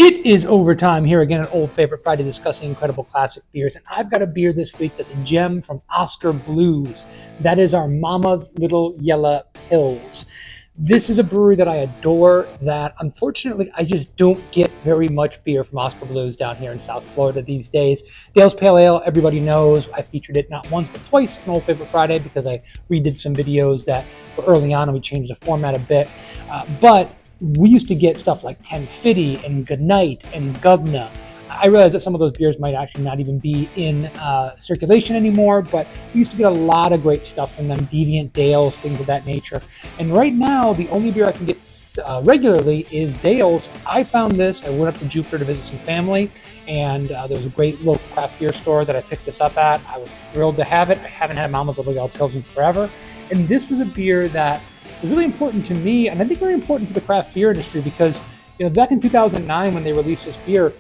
It is overtime here again at Old Favorite Friday, discussing incredible classic beers. And I've got a beer this week that's a gem from Oskar Blues. That is our Mama's Little Yella Pils. This is a brewery that I adore, that unfortunately I just don't get very much beer from Oskar Blues down here in South Florida these days. Dale's Pale Ale, everybody knows. I featured it not once but twice on Old Favorite Friday because I redid some videos that were early on and we changed the format a bit. But we used to get stuff like 1050 and Goodnight and Gubna. I realize that some of those beers might actually not even be in circulation anymore, but we used to get a lot of great stuff from them, Deviant Dales, things of that nature. And right now, the only beer I can get regularly is Dale's. I found this. I went up to Jupiter to visit some family, and there was a great local craft beer store that I picked this up at. I was thrilled to have it. I haven't had Mama's Little Yella Pils in forever, and this was a beer that was really important to me, and I think very important for the craft beer industry because, back in 2009 when they released this beer,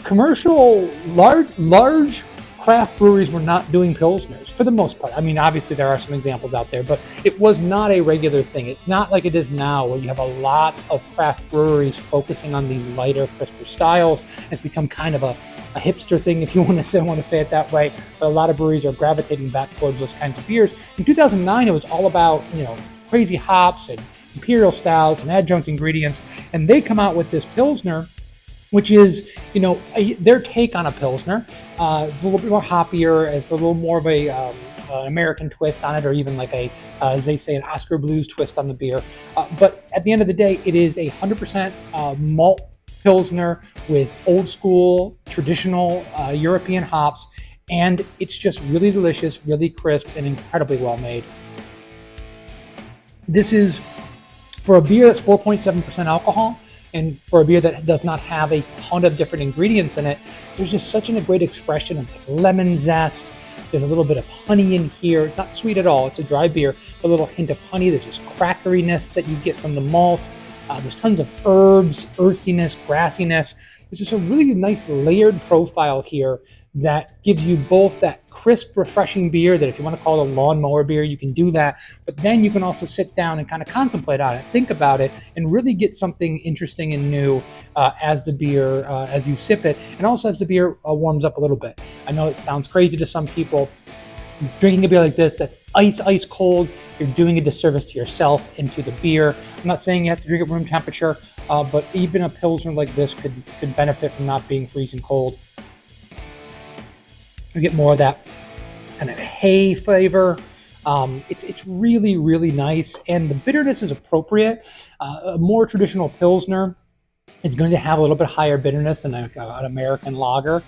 commercial large craft breweries were not doing pilsners for the most part. I mean, obviously there are some examples out there, but it was not a regular thing. It's not like it is now where you have a lot of craft breweries focusing on these lighter, crisper styles. It's become kind of a hipster thing, if you want to say it that way. But a lot of breweries are gravitating back towards those kinds of beers. In 2009, it was all about crazy hops and imperial styles and adjunct ingredients, and they come out with this Pilsner, which is, their take on a Pilsner. It's a little bit more hoppier. It's a little more of an American twist on it, or even like as they say, an Oskar Blues twist on the beer. But at the end of the day, it is a 100% malt Pilsner with old school, traditional European hops, and it's just really delicious, really crisp, and incredibly well made. This is for a beer that's 4.7% alcohol, and for a beer that does not have a ton of different ingredients in it. There's just such a great expression of lemon zest. There's a little bit of honey in here. It's not sweet at all. It's a dry beer. A little hint of honey. There's this crackeriness that you get from the malt. There's tons of herbs, earthiness, grassiness. There's just a really nice layered profile here that gives you both that crisp, refreshing beer that if you want to call it a lawnmower beer, you can do that. But then you can also sit down and kind of contemplate on it, think about it, and really get something interesting and new as the beer, as you sip it, and also as the beer warms up a little bit. I know it sounds crazy to some people. Drinking a beer like this that's ice cold, you're doing a disservice to yourself and to the beer. I'm not saying you have to drink at room temperature, but even a Pilsner like this could benefit from not being freezing cold. You get more of that kind of hay flavor. It's really, really nice, and the bitterness is appropriate. A more traditional Pilsner, it's going to have a little bit higher bitterness than an American lager.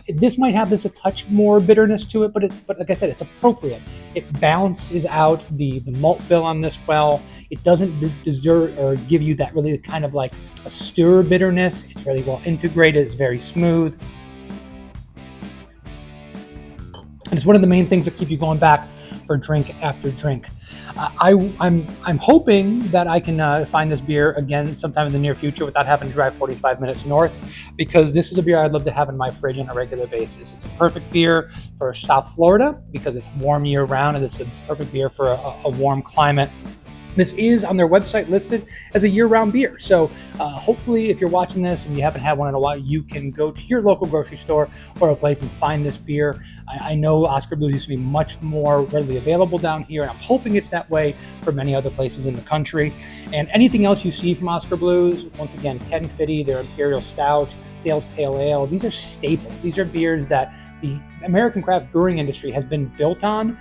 This might have a touch more bitterness to it, but like I said, it's appropriate. It balances out the malt bill on this well. It doesn't desert or give you that really kind of like a stir bitterness. It's really well integrated. It's very smooth. And it's one of the main things that keep you going back for drink after drink. I'm hoping that I can find this beer again sometime in the near future without having to drive 45 minutes north, because this is a beer I'd love to have in my fridge on a regular basis. It's a perfect beer for South Florida because it's warm year round, and it's a perfect beer for a warm climate. This is on their website listed as a year-round beer. So hopefully if you're watching this and you haven't had one in a while, you can go to your local grocery store or a place and find this beer. I know Oskar Blues used to be much more readily available down here, and I'm hoping it's that way for many other places in the country. And anything else you see from Oskar Blues, once again, 1050, their Imperial Stout, Dale's Pale Ale, these are staples. These are beers that the American craft brewing industry has been built on.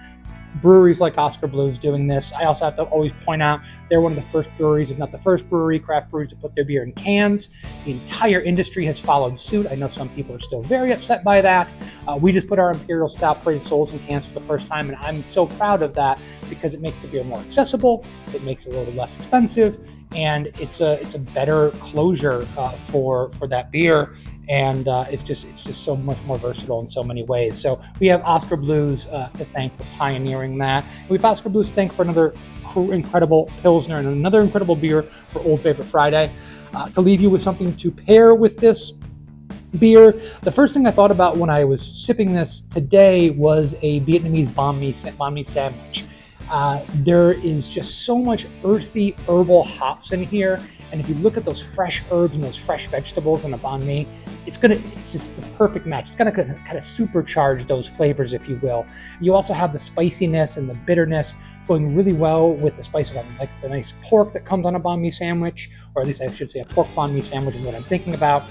Breweries like Oskar Blues doing this. I also have to always point out they're one of the first breweries, if not the first craft breweries to put their beer in cans. The entire industry has followed suit. I know some people are still very upset by that. We just put our Imperial Stout Parade Souls in cans for the first time, and I'm so proud of that because it makes the beer more accessible, it makes it a little less expensive, and it's a better closure for that beer. And it's just so much more versatile in so many ways. So we have Oskar Blues to thank for pioneering that. And we have Oskar Blues to thank for another incredible Pilsner and another incredible beer for Old Favorite Friday. To leave you with something to pair with this beer, the first thing I thought about when I was sipping this today was a Vietnamese banh mi sandwich. There is just so much earthy herbal hops in here. And if you look at those fresh herbs and those fresh vegetables in a banh mi, it's just the perfect match. It's gonna kind of supercharge those flavors, if you will. You also have the spiciness and the bitterness going really well with the spices. I like the nice pork that comes on a banh mi sandwich, or at least I should say a pork banh mi sandwich is what I'm thinking about.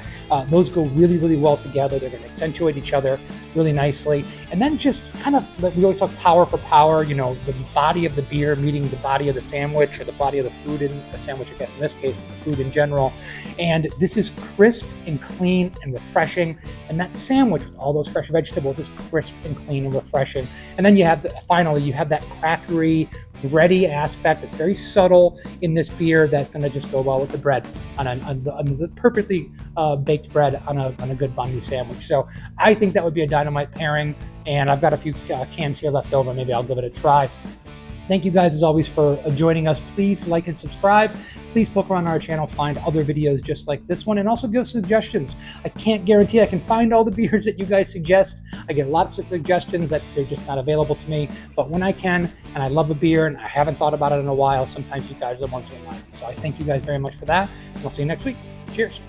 Those go really, really well together. They're gonna accentuate each other really nicely. And then just kind of, we always talk power for power, you know, the body of the beer meeting the body of the sandwich, or the body of the food in the sandwich, I guess in this case, but the food in general. And this is crisp and clean and refreshing. And that sandwich with all those fresh vegetables is crisp and clean and refreshing. And then you have, finally, you have that crackery, bready aspect that's very subtle in this beer that's going to just go well with the bread, on the perfectly baked bread on a good banh mi sandwich. So I think that would be a dynamite pairing, and I've got a few cans here left over. Maybe I'll give it a try. Thank you guys, as always, for joining us. Please like and subscribe. Please poke around our channel, find other videos just like this one, and also give suggestions. I can't guarantee I can find all the beers that you guys suggest. I get lots of suggestions that they're just not available to me. But when I can, and I love a beer, and I haven't thought about it in a while, sometimes you guys are the ones who remind me. So I thank you guys very much for that. We'll see you next week. Cheers.